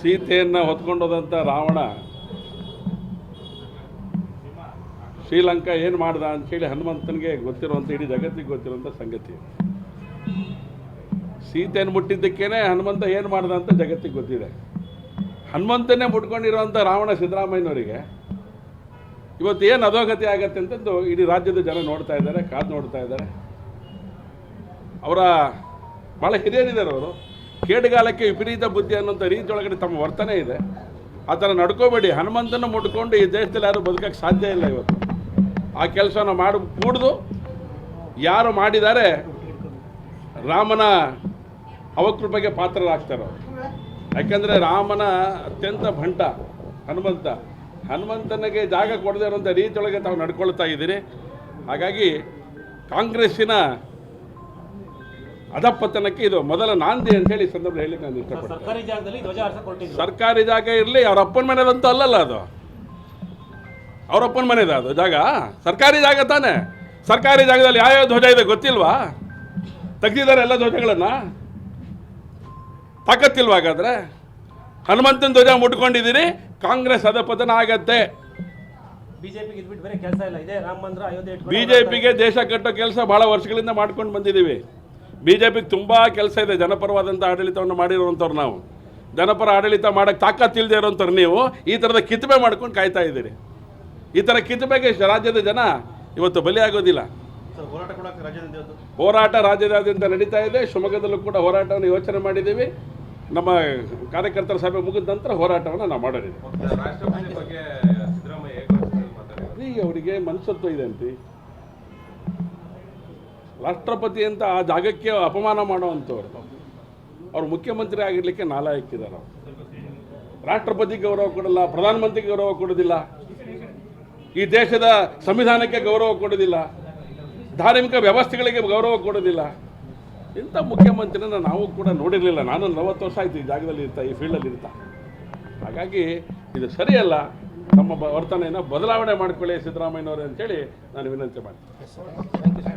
ಸೀತೆಯನ್ನು ಹೊತ್ಕೊಂಡೋದಂಥ ರಾವಣ ಶ್ರೀಲಂಕಾ ಏನು ಮಾಡ್ದ ಅಂತೇಳಿ ಹನುಮಂತನಿಗೆ ಗೊತ್ತಿರುವಂಥ ಇಡೀ ಜಗತ್ತಿಗೆ ಗೊತ್ತಿರುವಂಥ ಸಂಗತಿ. ಸೀತೆಯನ್ನು ಮುಟ್ಟಿದ್ದಕ್ಕೇನೆ ಹನುಮಂತ ಏನು ಮಾಡ್ದ ಅಂತ ಜಗತ್ತಿಗೆ ಗೊತ್ತಿದೆ. ಹನುಮಂತನೇ ಮುಟ್ಕೊಂಡಿರುವಂಥ ರಾವಣ ಸಿದ್ದರಾಮಯ್ಯನವರಿಗೆ ಇವತ್ತು ಏನು ಅಧೋಗತಿ ಆಗತ್ತೆ ಅಂತಂದು ಇಡೀ ರಾಜ್ಯದ ಜನ ನೋಡ್ತಾ ಇದ್ದಾರೆ, ಕಾದು ನೋಡ್ತಾ ಇದ್ದಾರೆ. ಅವರ ಭಾಳ ಹಿರಿಯರಿದ್ದಾರೆ. ಅವರು ಕೇಡುಗಾಲಕ್ಕೆ ವಿಪರೀತ ಬುದ್ಧಿ ಅನ್ನೋಂಥ ರೀತಿ ಒಳಗಡೆ ತಮ್ಮ ವರ್ತನೆ ಇದೆ. ಆ ಥರ ನಡ್ಕೋಬೇಡಿ. ಹನುಮಂತನ ಮುಟ್ಕೊಂಡು ಈ ದೇಶದಲ್ಲಿ ಯಾರು ಬದುಕಕ್ಕೆ ಸಾಧ್ಯ ಇಲ್ಲ. ಇವತ್ತು ಆ ಕೆಲಸನ ಮಾಡಿ ಕೂಡ್ದು ಯಾರು ಮಾಡಿದ್ದಾರೆ ರಾಮನ ಅವಕೃಪೆಗೆ ಪಾತ್ರರಾಗ್ತಾರೆ ಅವರು. ಯಾಕೆಂದರೆ ರಾಮನ ಅತ್ಯಂತ ಭಂಟ ಹನುಮಂತನಿಗೆ ಜಾಗ ಕೊಡದೇ ಇರುವಂಥ ರೀತಿಯೊಳಗೆ ತಾವು ನಡ್ಕೊಳ್ತಾ ಇದ್ದೀರಿ. ಹಾಗಾಗಿ ಕಾಂಗ್ರೆಸ್ಸಿನ ಅಧಪತನಕ್ಕೆ ಇದು ಮೊದಲ ನಾಂದಿ ಅಂತೇಳಿ ಈ ಸಂದರ್ಭ ಹೇಳಿ ನಾನು ಇಷ್ಟಪಡ್ತೀನಿ. ಸರ್ಕಾರಿ ಜಾಗ ಇರಲಿ, ಅವ್ರ ಅಪ್ಪನ ಮನೆದಂತೂ ಅಲ್ಲಲ್ಲ, ಅದು ಅವ್ರ ಅಪ್ಪನ ಮನೆದ ಅದು ಜಾಗ, ಸರ್ಕಾರಿ ಜಾಗ ತಾನೆ. ಸರ್ಕಾರಿ ಜಾಗದಲ್ಲಿ ಯಾವ್ಯಾವ ಧ್ವಜ ಇದೆ ಗೊತ್ತಿಲ್ವಾ? ತೆಗ್ದಿದ್ದಾರೆ ಎಲ್ಲ ಧ್ವಜಗಳನ್ನು. ತಾಕತ್ತಿಲ್ವಾ? ಹಾಗಾದ್ರೆ ಹನುಮಂತನ ಧ್ವಜ ಮುಟ್ಕೊಂಡಿದ್ದೀರಿ, ಕಾಂಗ್ರೆಸ್ ಅಧಪತನ ಆಗತ್ತೆ. ಬಿಜೆಪಿಗೆ ದೇಶ ಕಟ್ಟೋ ಕೆಲಸ ಬಹಳ ವರ್ಷಗಳಿಂದ ಮಾಡ್ಕೊಂಡು ಬಂದಿದ್ದೀವಿ. ಬಿಜೆಪಿಗೆ ತುಂಬ ಕೆಲಸ ಇದೆ. ಜನಪರವಾದಂಥ ಆಡಳಿತವನ್ನು ಮಾಡಿರುವಂಥವ್ರು ನಾವು. ಜನಪರ ಆಡಳಿತ ಮಾಡೋಕ್ಕೆ ತಾಕತ್ತಿಲ್ಲದೆ ಇರೋಂಥವ್ರು ನೀವು ಈ ಥರದ ಕಿತ್ತುಬೆ ಮಾಡ್ಕೊಂಡು ಕಾಯ್ತಾ ಇದ್ದೀರಿ. ಈ ಥರ ಕಿತ್ತುಬೆಗೆ ರಾಜ್ಯದ ಜನ ಇವತ್ತು ಬಲಿಯಾಗೋದಿಲ್ಲ. ಹೋರಾಟ ರಾಜ್ಯದಾದ್ಯಂತ ನಡೀತಾ ಇದೆ. ಶಿವಮೊಗ್ಗದಲ್ಲೂ ಕೂಡ ಹೋರಾಟವನ್ನು ಯೋಚನೆ ಮಾಡಿದ್ದೀವಿ. ನಮ್ಮ ಕಾರ್ಯಕರ್ತರ ಸಭೆ ಮುಗಿದ ನಂತರ ಹೋರಾಟವನ್ನು ನಾವು ಮಾಡೋರಿದ್ದೀವಿ. ಈಗ ಅವರಿಗೆ ಮನಸತ್ವ ಇದೆ ಅಂತೆ. ರಾಷ್ಟ್ರಪತಿ ಅಂತ ಆ ಜಾಗಕ್ಕೆ ಅಪಮಾನ ಮಾಡುವಂಥವ್ರು ಅವ್ರು ಮುಖ್ಯಮಂತ್ರಿ ಆಗಿರಲಿಕ್ಕೆ ನಾಲಾಯಕ್ಕಿದ್ದಾರೆ. ರಾಷ್ಟ್ರಪತಿ ಗೌರವ ಕೊಡಲ್ಲ, ಪ್ರಧಾನಮಂತ್ರಿ ಗೌರವ ಕೊಡೋದಿಲ್ಲ, ಈ ದೇಶದ ಸಂವಿಧಾನಕ್ಕೆ ಗೌರವ ಕೊಡೋದಿಲ್ಲ, ಧಾರ್ಮಿಕ ವ್ಯವಸ್ಥೆಗಳಿಗೆ ಗೌರವ ಕೊಡೋದಿಲ್ಲ. ಇಂಥ ಮುಖ್ಯಮಂತ್ರಿನ ನಾವು ಕೂಡ ನೋಡಿರಲಿಲ್ಲ. ನಾನು 40 ವರ್ಷ ಆಯಿತು ಈ ಜಾಗದಲ್ಲಿ ಇರ್ತಾ, ಈ ಫೀಲ್ಡಲ್ಲಿ ಇರ್ತಾ. ಹಾಗಾಗಿ ಇದು ಸರಿಯಲ್ಲ. ನಮ್ಮ ವರ್ತನೆಯನ್ನು ಬದಲಾವಣೆ ಮಾಡಿಕೊಳ್ಳಿ ಸಿದ್ದರಾಮಯ್ಯನವರು ಅಂತೇಳಿ ನಾನು ವಿನಂತಿ ಮಾಡ್ತೀನಿ.